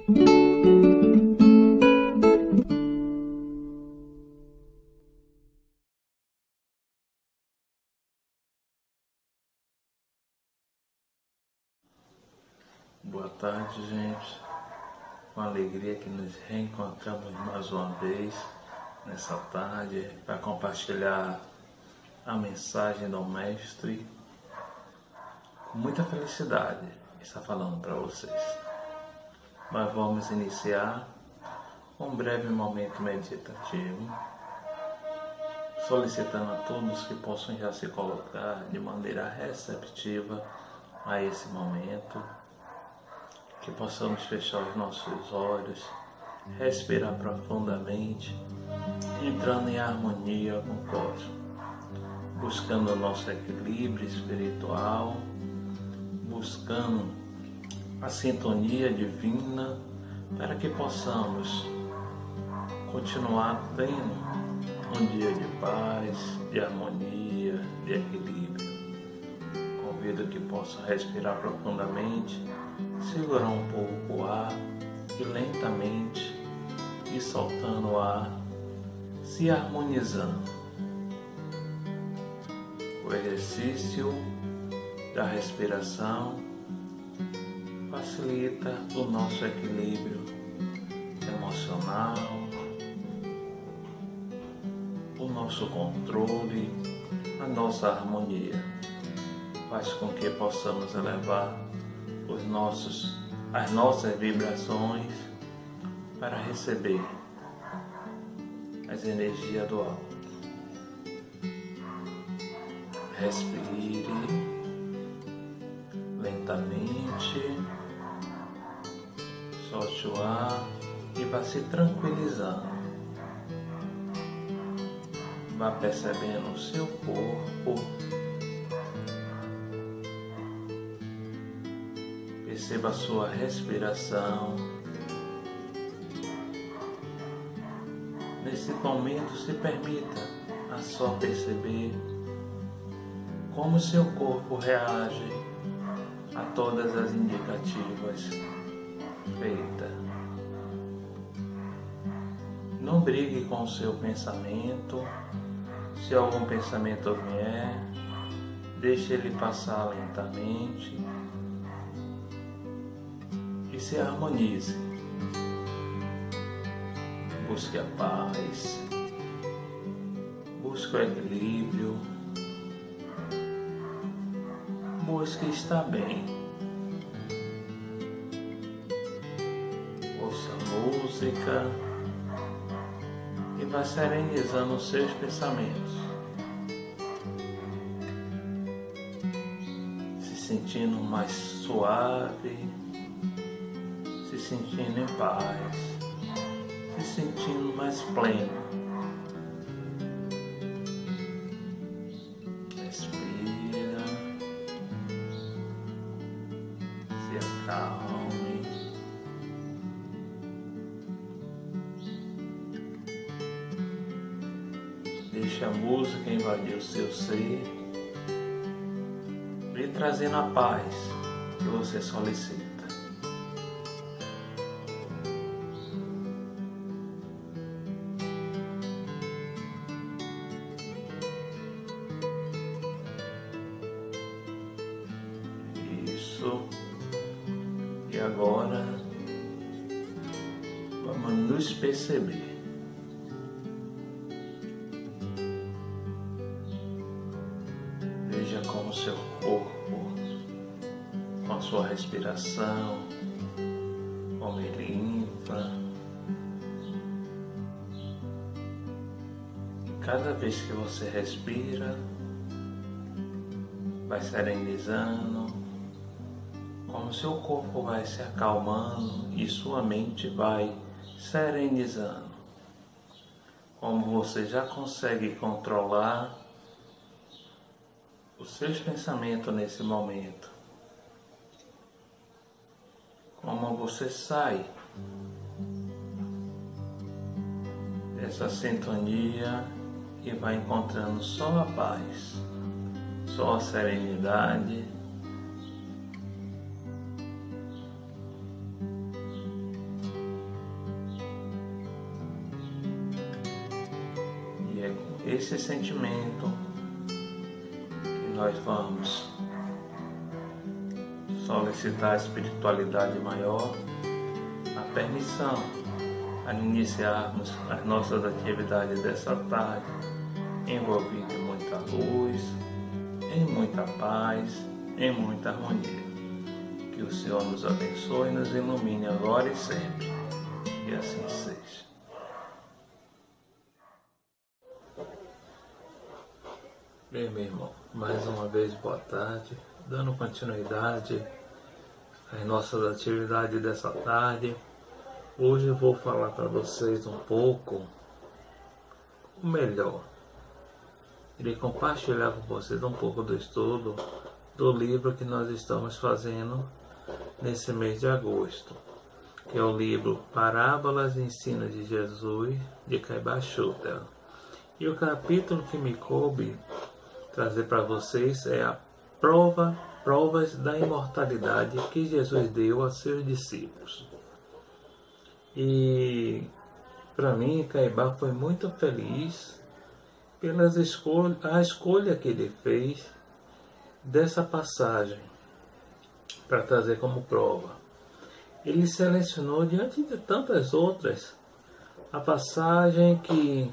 Boa tarde, gente. Com alegria que nos reencontramos mais uma vez nessa tarde para compartilhar a mensagem do Mestre. Com muita felicidade estar falando para vocês. Mas vamos iniciar um breve momento meditativo, solicitando a todos que possam já se colocar de maneira receptiva a esse momento, que possamos fechar os nossos olhos, respirar profundamente, entrando em harmonia com o cosmos, buscando o nosso equilíbrio espiritual, buscando a sintonia divina para que possamos continuar tendo um dia de paz, de harmonia, de equilíbrio. Convido que possam respirar profundamente, segurar um pouco o ar e lentamente ir soltando o ar, se harmonizando. O exercício da respiração facilita o nosso equilíbrio emocional, o nosso controle, a nossa harmonia. Faz com que possamos elevar as nossas vibrações para receber as energias do alto. Respire lentamente, solte o ar e vá se tranquilizando. Vá percebendo o seu corpo. Perceba a sua respiração. Nesse momento, se permita a só perceber como seu corpo reage a todas as indicativas feitas. Não brigue com o seu pensamento. Se algum pensamento vier, deixe ele passar lentamente e se harmonize. Busque a paz, busque o equilíbrio, busque estar bem. Ouça música e vá serenizando os seus pensamentos, se sentindo mais suave, se sentindo em paz, se sentindo mais pleno. Respira, se acalme. Deixe a música invadir o seu ser, lhe trazendo a paz que você solicita. Isso. E agora vamos nos perceber. Veja como seu corpo, com a sua respiração, como ele infla. E cada vez que você respira, vai serenizando, como seu corpo vai se acalmando e sua mente vai serenizando. Como você já consegue controlar os seus pensamentos nesse momento. Como você sai dessa sintonia e vai encontrando só a paz, só a serenidade. esse sentimento que nós vamos solicitar a espiritualidade maior, a permissão a iniciarmos as nossas atividades dessa tarde, envolvido em muita luz, em muita paz, em muita harmonia. Que o Senhor nos abençoe e nos ilumine agora e sempre. E assim seja. Bem, meu irmão, mais uma vez boa tarde, dando continuidade às nossas atividades dessa tarde. Hoje eu vou falar para vocês um pouco, o melhor, irei compartilhar com vocês um pouco do estudo do livro que nós estamos fazendo nesse mês de agosto, que é o livro Parábolas e Ensino de Jesus, de Caiba Schutter. E o capítulo que me coube trazer para vocês é a provas da imortalidade que Jesus deu a seus discípulos. E para mim, Caiba foi muito feliz pelas a escolha que ele fez dessa passagem para trazer como prova. Ele selecionou, diante de tantas outras, a passagem que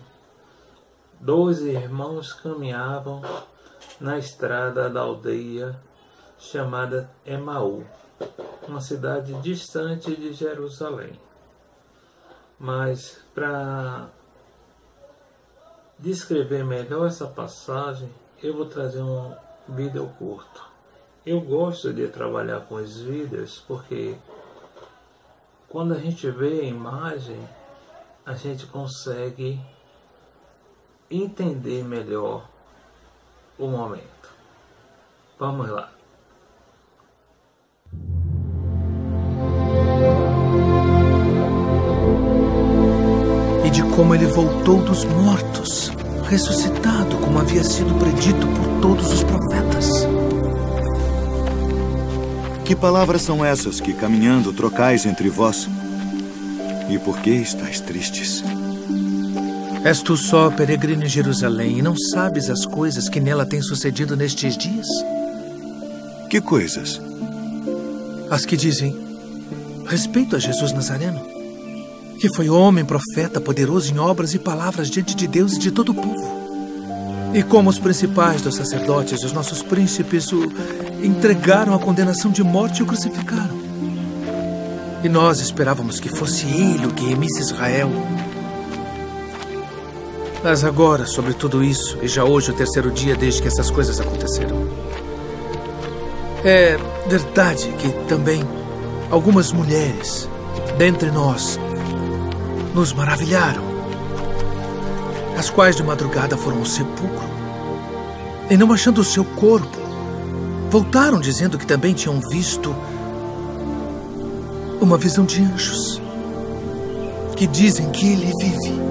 12 irmãos caminhavam na estrada da aldeia chamada Emaú, uma cidade distante de Jerusalém. Mas para descrever melhor essa passagem, eu vou trazer um vídeo curto. Eu gosto de trabalhar com os vídeos porque quando a gente vê a imagem, a gente consegue entender melhor o momento. Vamos lá. E de como ele voltou dos mortos, ressuscitado, como havia sido predito por todos os profetas. Que palavras são essas que, caminhando, trocais entre vós? E por que estáis tristes? És tu só peregrino em Jerusalém e não sabes as coisas que nela têm sucedido nestes dias? Que coisas? As que dizem respeito a Jesus Nazareno, que foi homem, profeta, poderoso em obras e palavras diante de Deus e de todo o povo. E como os principais dos sacerdotes e os nossos príncipes o entregaram à condenação de morte e o crucificaram. E nós esperávamos que fosse ele o que remisse Israel. Mas agora, sobre tudo isso, e já hoje o terceiro dia desde que essas coisas aconteceram, é verdade que também algumas mulheres dentre nós nos maravilharam, as quais de madrugada foram ao sepulcro e, não achando o seu corpo, voltaram dizendo que também tinham visto uma visão de anjos que dizem que ele vive.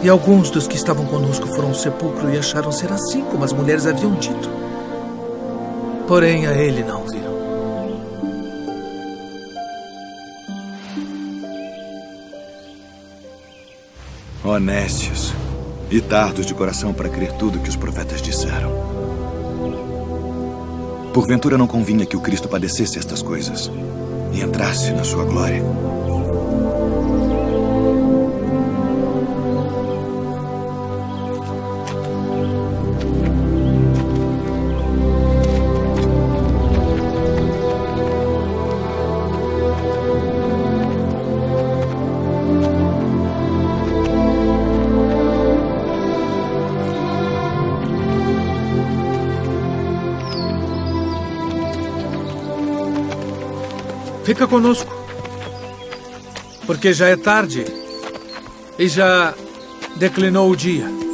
E alguns dos que estavam conosco foram ao sepulcro e acharam ser assim como as mulheres haviam dito. Porém, a ele não viram. Honestos e tardos de coração para crer tudo que os profetas disseram. Porventura não convinha que o Cristo padecesse estas coisas e entrasse na sua glória. Fica conosco, porque já é tarde e já declinou o dia.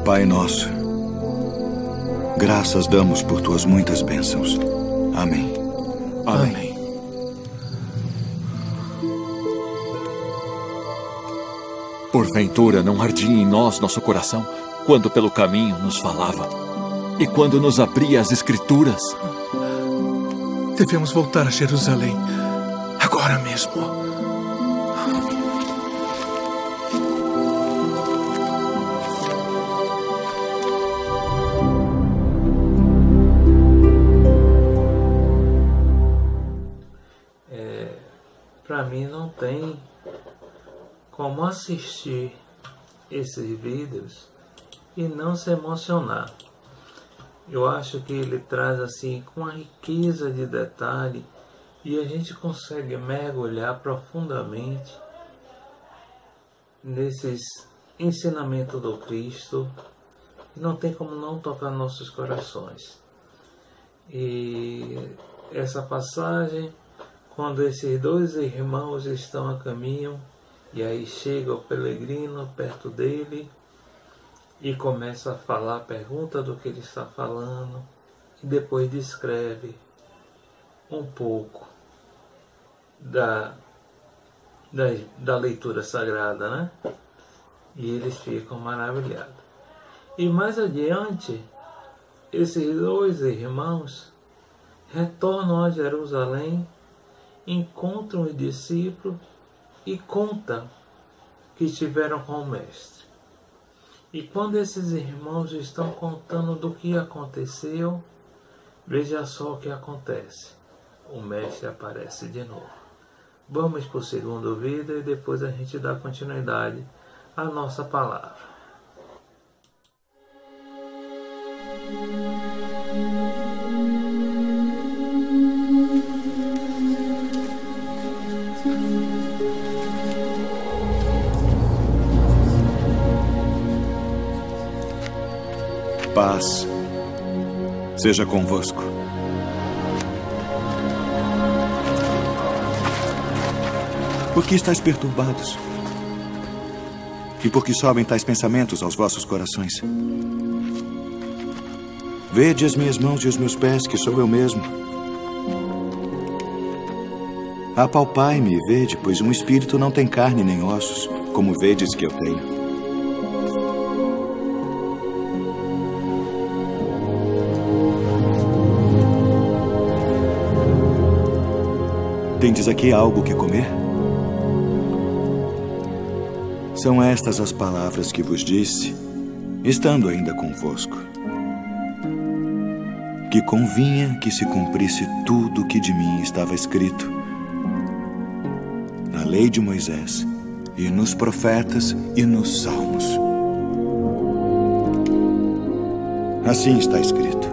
Pai nosso, graças damos por tuas muitas bênçãos. Amém. Amém. Porventura não ardia em nós nosso coração quando pelo caminho nos falava e quando nos abria as Escrituras? Devemos voltar a Jerusalém agora mesmo. Para mim não tem como assistir esses vídeos e não se emocionar. Eu acho que ele traz assim com uma riqueza de detalhe e a gente consegue mergulhar profundamente nesses ensinamentos do Cristo. Não tem como não tocar nossos corações. E essa passagem, quando esses dois irmãos estão a caminho, e aí chega o peregrino perto dele e começa a falar, pergunta do que ele está falando, e depois descreve um pouco da leitura sagrada, né? E eles ficam maravilhados. E mais adiante, esses dois irmãos retornam a Jerusalém, encontram os discípulos e contam que estiveram com o Mestre. E quando esses irmãos estão contando do que aconteceu, veja só o que acontece. O Mestre aparece de novo. Vamos para o segundo vídeo e depois a gente dá continuidade à nossa palavra. Paz seja convosco. Por que estáis perturbados? E por que sobem tais pensamentos aos vossos corações? Vede as minhas mãos e os meus pés, que sou eu mesmo. Apalpai-me e vede, pois um espírito não tem carne nem ossos, como vedes que eu tenho. Tendes aqui algo que comer? São estas as palavras que vos disse, estando ainda convosco. Que convinha que se cumprisse tudo o que de mim estava escrito na lei de Moisés, e nos profetas e nos salmos. Assim está escrito.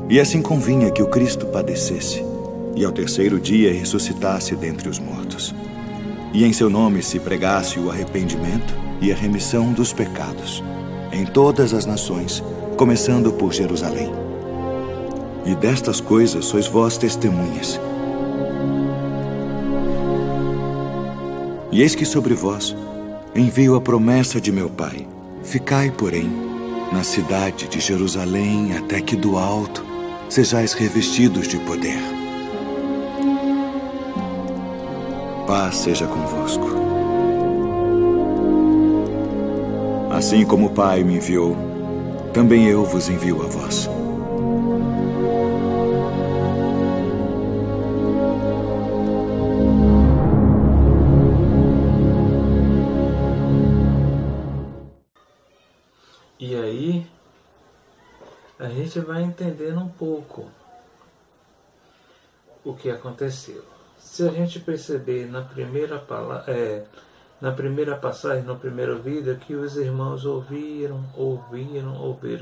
E assim convinha que o Cristo padecesse, e ao terceiro dia ressuscitasse dentre os mortos, e em seu nome se pregasse o arrependimento e a remissão dos pecados, em todas as nações, começando por Jerusalém. E destas coisas sois vós testemunhas. E eis que sobre vós envio a promessa de meu Pai. Ficai, porém, na cidade de Jerusalém, até que do alto sejais revestidos de poder. Paz seja convosco. Assim como o Pai me enviou, também eu vos envio a vós. E aí, a gente vai entendendo um pouco o que aconteceu. Se a gente perceber na primeira passagem, no primeiro vídeo, que os irmãos ouviram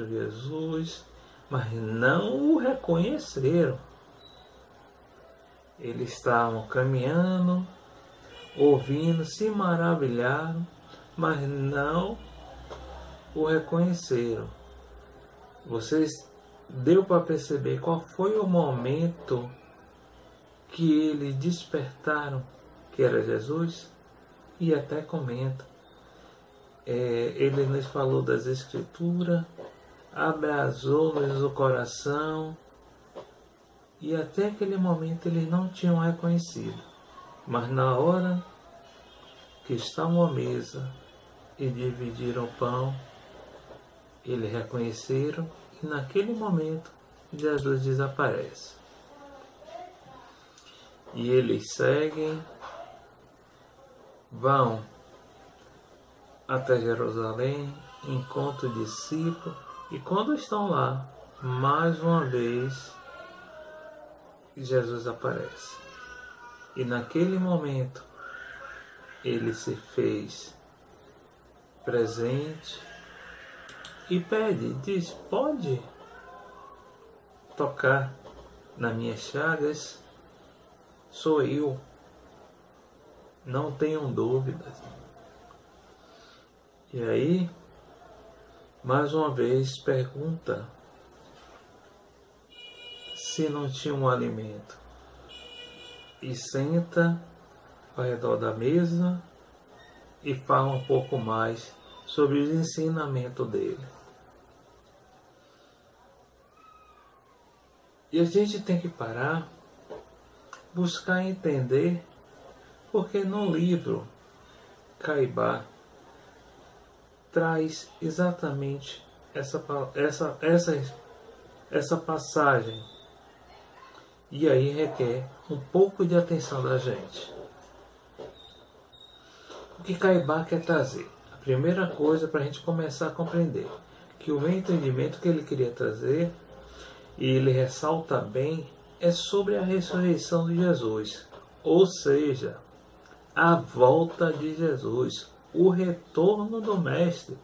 Jesus, mas não o reconheceram. Eles estavam caminhando, ouvindo, se maravilharam, mas não o reconheceram. Vocês deu para perceber qual foi o momento que eles despertaram que era Jesus? E até comenta, ele nos falou das Escrituras, abrasou-nos o coração, e até aquele momento eles não tinham reconhecido. Mas na hora que estavam à mesa e dividiram o pão, eles reconheceram, e naquele momento Jesus desaparece. E eles seguem, vão até Jerusalém, encontram o discípulo, e quando estão lá, mais uma vez, Jesus aparece. E naquele momento, ele se fez presente e pede, diz, pode tocar nas minhas chagas, sou eu, não tenham dúvidas. E aí, mais uma vez, pergunta se não tinha um alimento. E senta ao redor da mesa e fala um pouco mais sobre os ensinamentos dele. E a gente tem que parar, buscar entender, porque no livro Caibá traz exatamente essa passagem. E aí requer um pouco de atenção da gente. O que Caibá quer trazer? A primeira coisa para a gente começar a compreender que o entendimento que ele queria trazer, e ele ressalta bem, é sobre a ressurreição de Jesus. Ou seja, a volta de Jesus, o retorno do Mestre.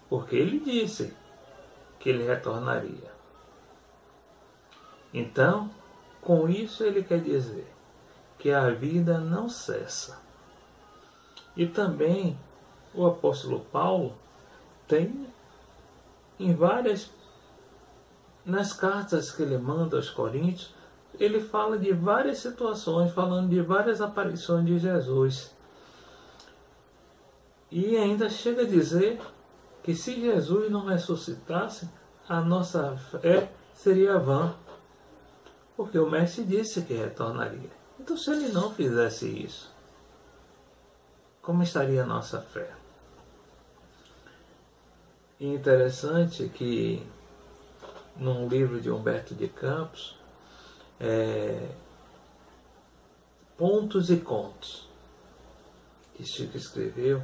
Porque ele disse que ele retornaria. Então, com isso ele quer dizer que a vida não cessa. E também o apóstolo Paulo tem nas cartas que ele manda aos Coríntios, ele fala de várias situações, falando de várias aparições de Jesus. E ainda chega a dizer que se Jesus não ressuscitasse, a nossa fé seria vã. Porque o Mestre disse que retornaria. Então, se ele não fizesse isso, como estaria a nossa fé? E interessante que, num livro de Humberto de Campos, Pontos e Contos, que Chico escreveu,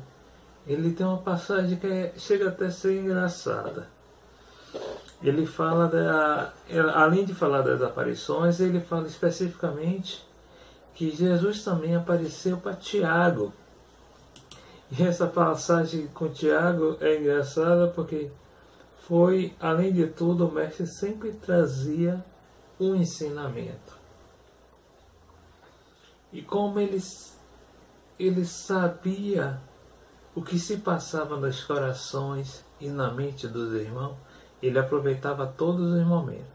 ele tem uma passagem que chega até a ser engraçada. Ele fala, além de falar das aparições, ele fala especificamente que Jesus também apareceu para Tiago. E essa passagem com Tiago é engraçada porque foi, além de tudo, o Mestre sempre trazia um ensinamento. E como ele sabia o que se passava nos corações e na mente dos irmãos, ele aproveitava todos os momentos.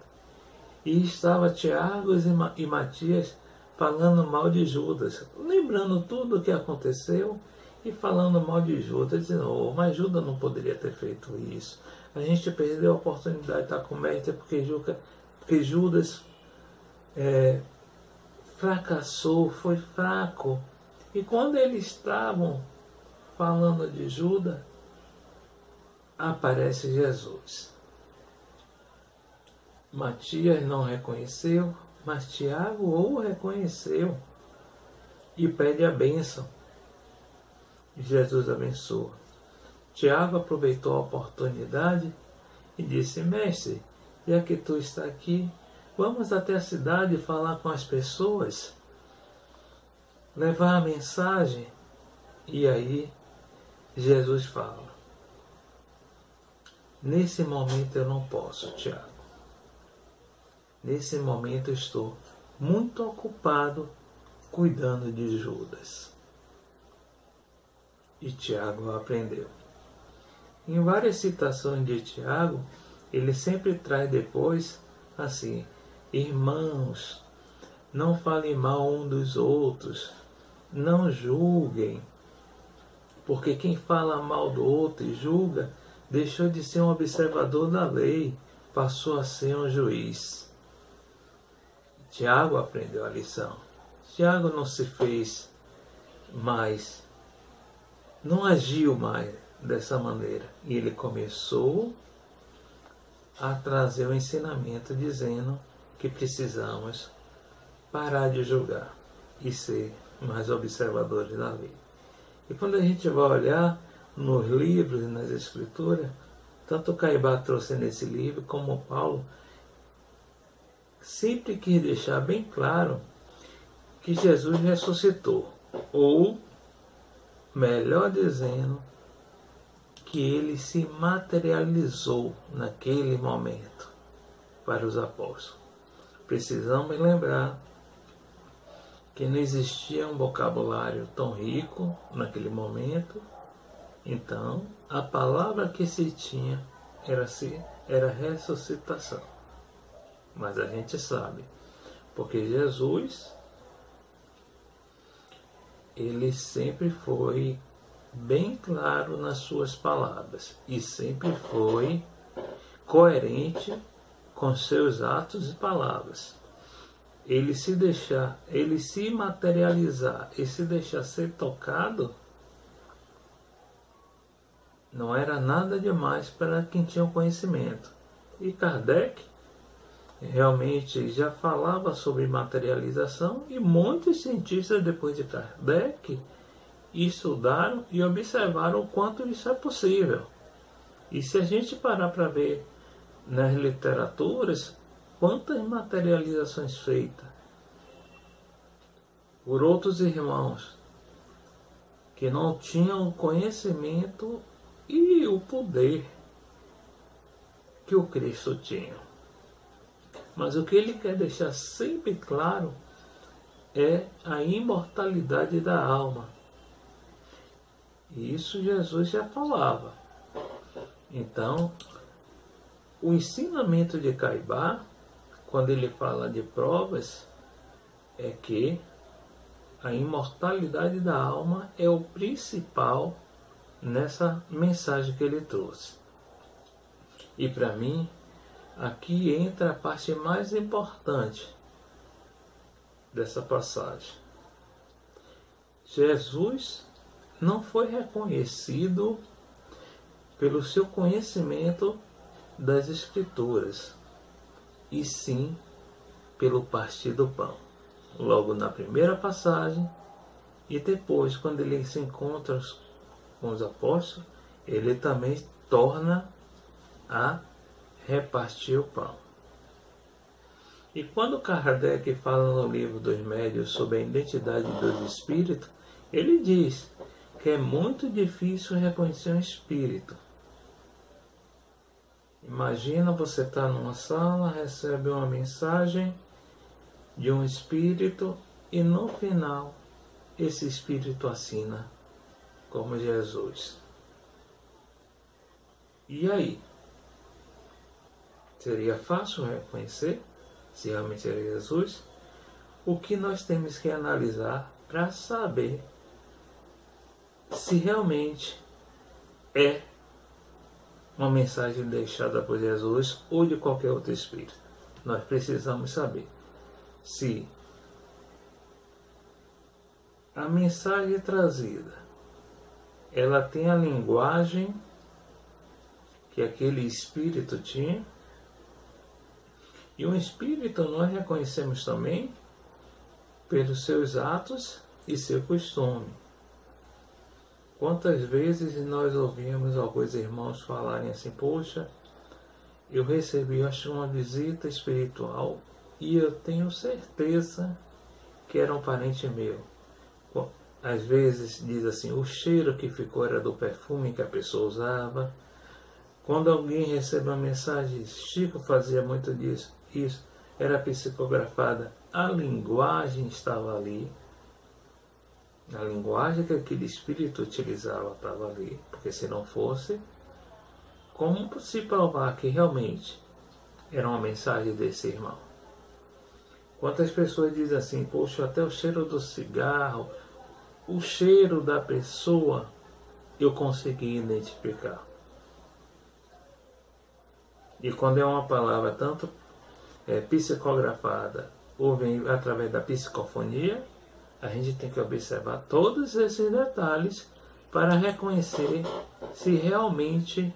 E estava Tiago e Matias falando mal de Judas, lembrando tudo o que aconteceu e falando mal de Judas, dizendo, mas Judas não poderia ter feito isso. A gente perdeu a oportunidade de estar com o Mestre porque Judas fracassou, foi fraco. E quando eles estavam falando de Judas, aparece Jesus. Matias não reconheceu, mas Tiago o reconheceu e pede a bênção. Jesus abençoa. Tiago aproveitou a oportunidade e disse, Mestre, já que tu está aqui, vamos até a cidade falar com as pessoas, levar a mensagem. E aí Jesus fala, nesse momento eu não posso, Tiago. Nesse momento eu estou muito ocupado cuidando de Judas. E Tiago aprendeu. Em várias citações de Tiago, ele sempre traz depois assim, irmãos, não falem mal um dos outros, não julguem, porque quem fala mal do outro e julga, deixou de ser um observador da lei, passou a ser um juiz. Tiago aprendeu a lição. Tiago não se fez mais, não agiu mais dessa maneira. E ele começou a trazer o ensinamento dizendo que precisamos parar de julgar e ser mais observadores da lei. E quando a gente vai olhar nos livros e nas escrituras, tanto Caibá trouxe nesse livro como Paulo, sempre quis deixar bem claro que Jesus ressuscitou, ou melhor dizendo, que ele se materializou naquele momento para os apóstolos. Precisamos lembrar que não existia um vocabulário tão rico naquele momento, então a palavra que se tinha era ressuscitação. Mas a gente sabe, porque Jesus, ele sempre foi bem claro nas suas palavras e sempre foi coerente com seus atos e palavras. Ele se materializar e se deixar ser tocado não era nada demais para quem tinha o conhecimento. E Kardec realmente já falava sobre materialização e muitos cientistas depois de Kardec estudaram e observaram o quanto isso é possível. E se a gente parar para ver nas literaturas, quantas materializações feitas por outros irmãos que não tinham o conhecimento e o poder que o Cristo tinha. Mas o que ele quer deixar sempre claro é a imortalidade da alma. E isso Jesus já falava. Então, o ensinamento de Caibá, quando ele fala de provas, é que a imortalidade da alma é o principal nessa mensagem que ele trouxe. E para mim, aqui entra a parte mais importante dessa passagem. Jesus não foi reconhecido pelo seu conhecimento das Escrituras, e sim pelo partir do pão. Logo na primeira passagem, e depois, quando ele se encontra com os apóstolos, ele também torna a repartir o pão. E quando Kardec fala no livro dos Médiuns sobre a identidade dos espíritos, ele diz que é muito difícil reconhecer um espírito. Imagina você estar numa sala, recebe uma mensagem de um espírito e no final esse espírito assina como Jesus. E aí? Seria fácil reconhecer se realmente era Jesus? O que nós temos que analisar para saber se realmente é uma mensagem deixada por Jesus ou de qualquer outro espírito. Nós precisamos saber se a mensagem trazida ela tem a linguagem que aquele espírito tinha. E um espírito nós reconhecemos também pelos seus atos e seu costume. Quantas vezes nós ouvimos alguns irmãos falarem assim: poxa, eu recebi, acho, uma visita espiritual e eu tenho certeza que era um parente meu. Às vezes diz assim, o cheiro que ficou era do perfume que a pessoa usava. Quando alguém recebe uma mensagem, Chico fazia muito disso, isso era psicografada, a linguagem estava ali. A linguagem que aquele espírito utilizava estava ali, porque se não fosse, como se provar que realmente era uma mensagem desse irmão? Quantas pessoas dizem assim, poxa, até o cheiro do cigarro, o cheiro da pessoa, eu consegui identificar. E quando é uma palavra tanto psicografada ou vem através da psicofonia, a gente tem que observar todos esses detalhes para reconhecer se realmente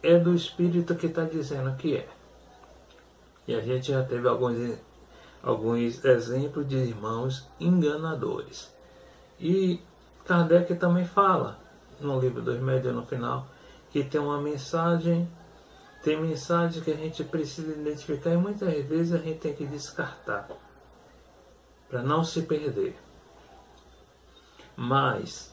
é do Espírito que está dizendo que é. E a gente já teve alguns exemplos de irmãos enganadores. E Kardec também fala, no livro dos Médiuns, no final, que tem uma mensagem, tem mensagem que a gente precisa identificar e muitas vezes a gente tem que descartar, para não se perder. Mas,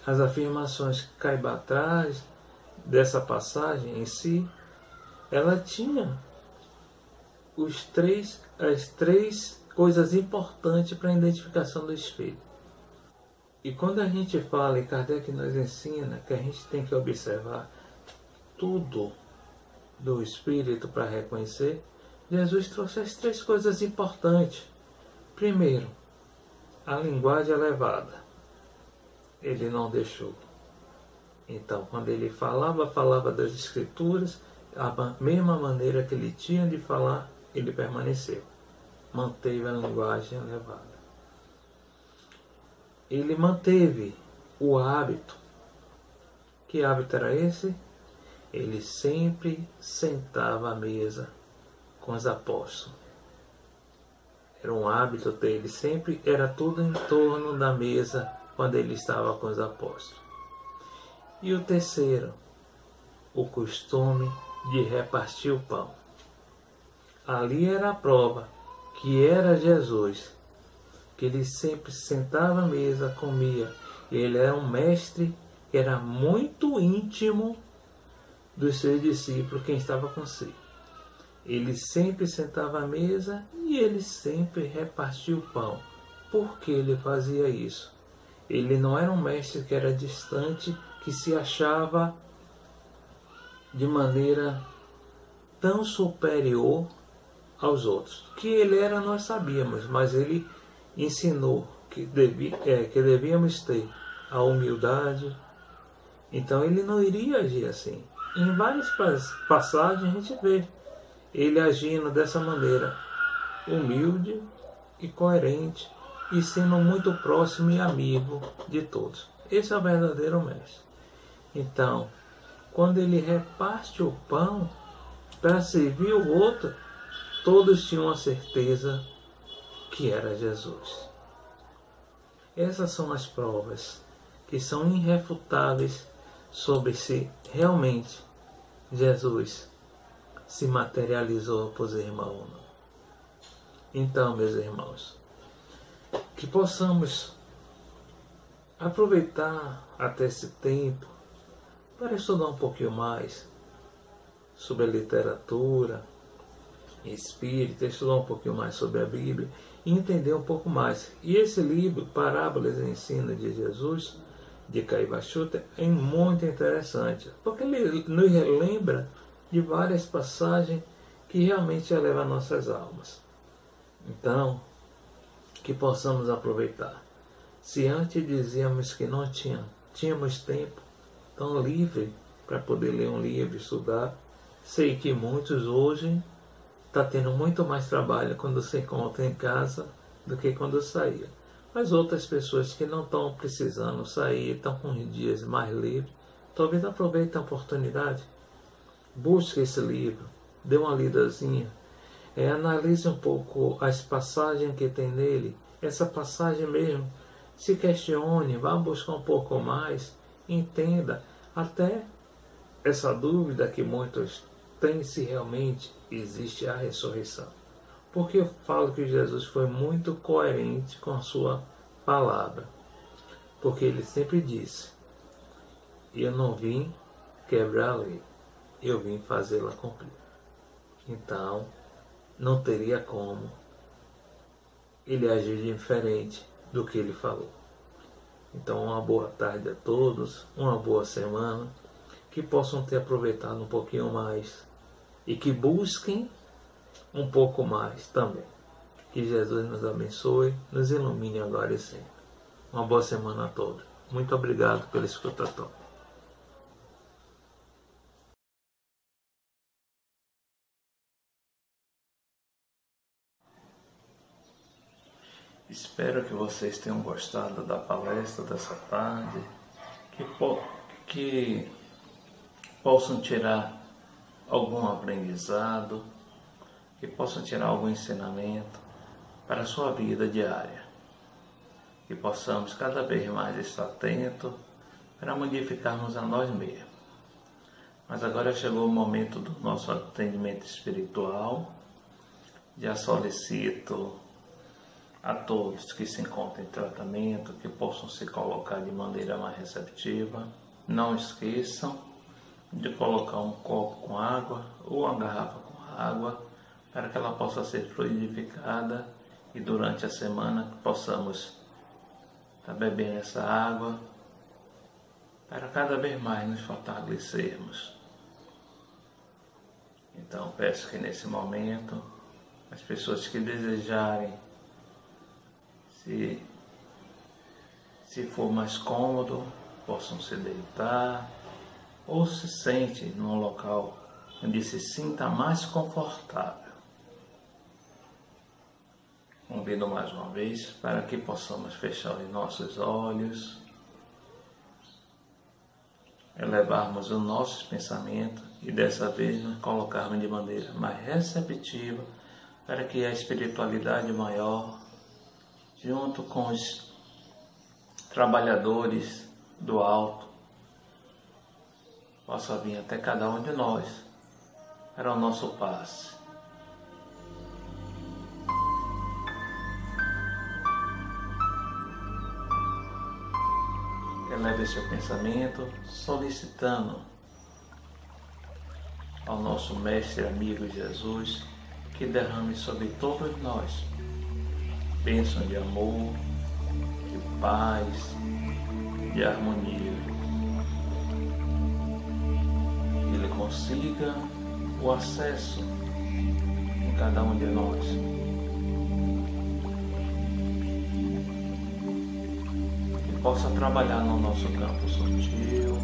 as afirmações que caem atrás dessa passagem em si, ela tinha as três coisas importantes para a identificação do Espírito. E quando a gente fala, e Kardec nos ensina que a gente tem que observar tudo do Espírito para reconhecer, Jesus trouxe as três coisas importantes. Primeiro, a linguagem elevada. Ele não deixou. Então, quando ele falava das Escrituras, a mesma maneira que ele tinha de falar, ele permaneceu. Manteve a linguagem elevada. Ele manteve o hábito. Que hábito era esse? Ele sempre sentava à mesa com os apóstolos. Era um hábito dele, sempre era tudo em torno da mesa quando ele estava com os apóstolos. E o terceiro, o costume de repartir o pão. Ali era a prova que era Jesus, que ele sempre sentava à mesa, comia. Ele era um mestre que era muito íntimo dos seus discípulos, quem estava com si. Ele sempre sentava à mesa e ele sempre repartia o pão. Por que ele fazia isso? Ele não era um mestre que era distante, que se achava de maneira tão superior aos outros. Que ele era, nós sabíamos, mas ele ensinou que devíamos ter a humildade. Então ele não iria agir assim. Em várias passagens a gente vê ele agindo dessa maneira, humilde e coerente, e sendo muito próximo e amigo de todos. Esse é o verdadeiro mestre. Então, quando ele reparte o pão para servir o outro, todos tinham a certeza que era Jesus. Essas são as provas que são irrefutáveis sobre se realmente Jesus se materializou para os irmãos. Então, meus irmãos, que possamos aproveitar até esse tempo para estudar um pouquinho mais sobre a literatura espírita, estudar um pouquinho mais sobre a Bíblia e entender um pouco mais. E esse livro, Parábolas e Ensino de Jesus, de Caiba Schutter, é muito interessante, porque ele nos relembra de várias passagens que realmente elevam nossas almas. Então, que possamos aproveitar. Se antes dizíamos que não tínhamos tempo tão livre para poder ler um livro, estudar, sei que muitos hoje estão tendo muito mais trabalho quando se encontram em casa do que quando saía. Mas outras pessoas que não estão precisando sair, estão com os dias mais livres, talvez aproveitem a oportunidade. Busque esse livro, dê uma lidazinha, analise um pouco as passagens que tem nele, essa passagem mesmo, se questione, vá buscar um pouco mais, entenda, até essa dúvida que muitos têm se realmente existe a ressurreição. Porque eu falo que Jesus foi muito coerente com a sua palavra, porque ele sempre disse, eu não vim quebrar a lei, eu vim fazê-la cumprir. Então, não teria como ele agir diferente do que ele falou. Então, uma boa tarde a todos, uma boa semana, que possam ter aproveitado um pouquinho mais e que busquem um pouco mais também. Que Jesus nos abençoe, nos ilumine agora e sempre. Uma boa semana a todos. Muito obrigado pela escuta. Espero que vocês tenham gostado da palestra dessa tarde, que possam tirar algum aprendizado, que possam tirar algum ensinamento para a sua vida diária, que possamos cada vez mais estar atentos para modificarmos a nós mesmos. Mas agora chegou o momento do nosso atendimento espiritual. Já solicito a todos que se encontram em tratamento que possam se colocar de maneira mais receptiva. Não esqueçam de colocar um copo com água ou uma garrafa com água para que ela possa ser fluidificada e durante a semana possamos estar bebendo essa água para cada vez mais nos fortalecermos. Então peço que nesse momento as pessoas que desejarem, se for mais cômodo, possam se deitar ou se sente num local onde se sinta mais confortável. Convido mais uma vez para que possamos fechar os nossos olhos, elevarmos os nossos pensamentos e dessa vez nos colocarmos de maneira mais receptiva para que a espiritualidade maior, junto com os trabalhadores do alto, possa vir até cada um de nós para o nosso passe. Eleve seu pensamento solicitando ao nosso mestre amigo Jesus que derrame sobre todos nós bênção de amor, de paz, de harmonia. Que ele consiga o acesso em cada um de nós. Que possa trabalhar no nosso campo sutil,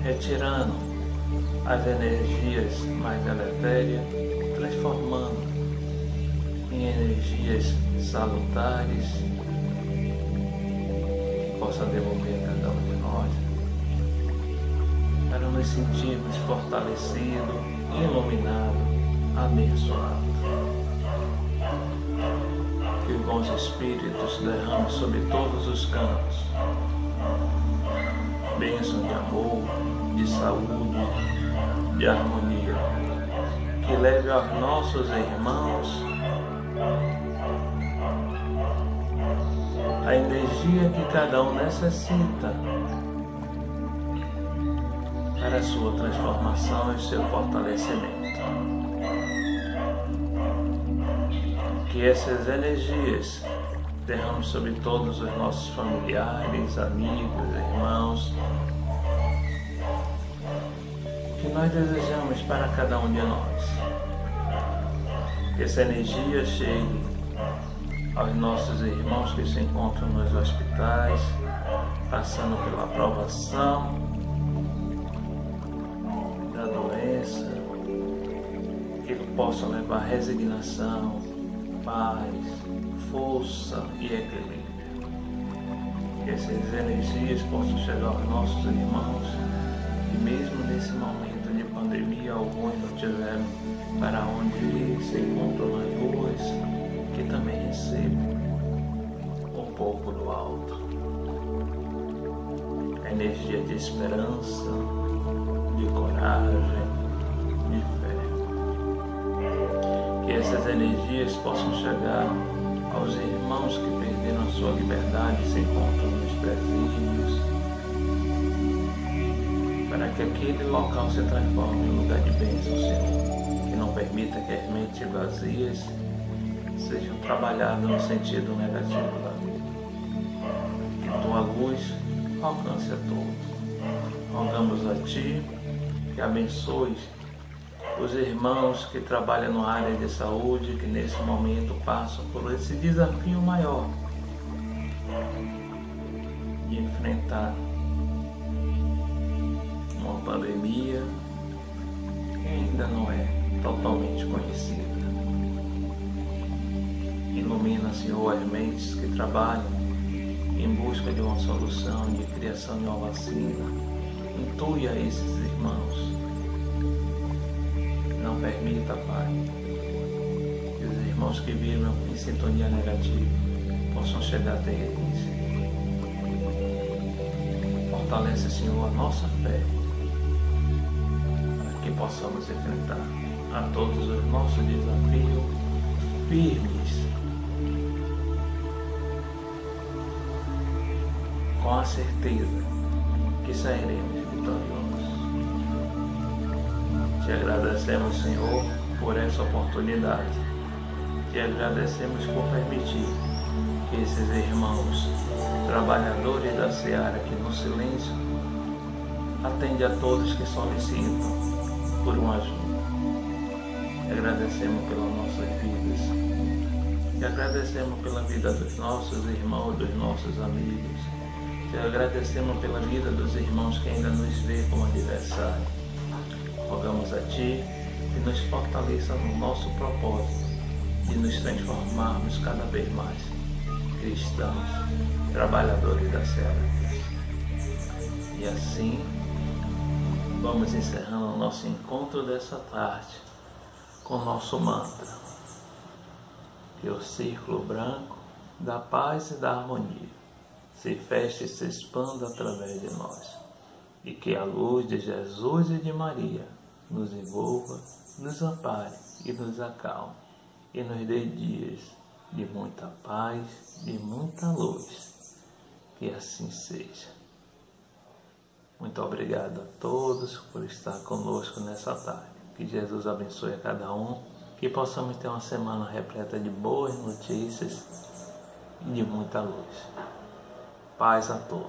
retirando as energias mais deletérias, transformando em energias salutares, que possa devolver a cada um de nós, para nos sentirmos fortalecidos, iluminados, abençoados. Que os bons espíritos derramem sobre todos os campos bênção de amor, de saúde, de harmonia, que leve aos nossos irmãos a energia que cada um necessita para a sua transformação e seu fortalecimento. Que essas energias derramem sobre todos os nossos familiares, amigos, irmãos, que nós desejamos para cada um de nós. Que essa energia chegue aos nossos irmãos que se encontram nos hospitais, passando pela provação da doença, que possam levar resignação, paz, força e equilíbrio. Que essas energias possam chegar aos nossos irmãos e mesmo nesse momento de pandemia, alguns não tiveram para onde se encontram nas ruas, que também recebam um pouco do alto. A energia de esperança, de coragem, de fé. Que essas energias possam chegar aos irmãos que perderam a sua liberdade e se encontram nos presídios, para que aquele local se transforme em lugar de bênção, Senhor, que não permita que as mentes vazias sejam trabalhadas no sentido negativo da vida. Que tua luz alcance a todos. Rogamos a Ti que abençoe os irmãos que trabalham na área de saúde, que nesse momento passam por esse desafio maior de enfrentar uma pandemia que ainda não é totalmente conhecida. Ilumina, Senhor, as mentes que trabalham em busca de uma solução, de criação de uma vacina. Intui a esses irmãos. Não permita, Pai, que os irmãos que vibram em sintonia negativa possam chegar até eles. Fortalece, Senhor, a nossa fé, para que possamos enfrentar a todos os nossos desafios firmes, com a certeza que sairemos vitoriosos. Te agradecemos, Senhor, por essa oportunidade. Te agradecemos por permitir que esses irmãos, trabalhadores da seara, aqui no silêncio, atende a todos que solicitam por uma ajuda. Te agradecemos pelas nossas vidas. Te agradecemos pela vida dos nossos irmãos, dos nossos amigos. Te agradecemos pela vida dos irmãos que ainda nos vê como adversário. Rogamos a Ti que nos fortaleça no nosso propósito de nos transformarmos cada vez mais cristãos, trabalhadores da seara. E assim, vamos encerrando o nosso encontro dessa tarde com o nosso mantra. Que o círculo branco da paz e da harmonia se feche e se expanda através de nós. E que a luz de Jesus e de Maria nos envolva, nos ampare e nos acalme. E nos dê dias de muita paz, de muita luz. Que assim seja. Muito obrigado a todos por estar conosco nessa tarde. Que Jesus abençoe a cada um. Que possamos ter uma semana repleta de boas notícias e de muita luz. Paz a todos.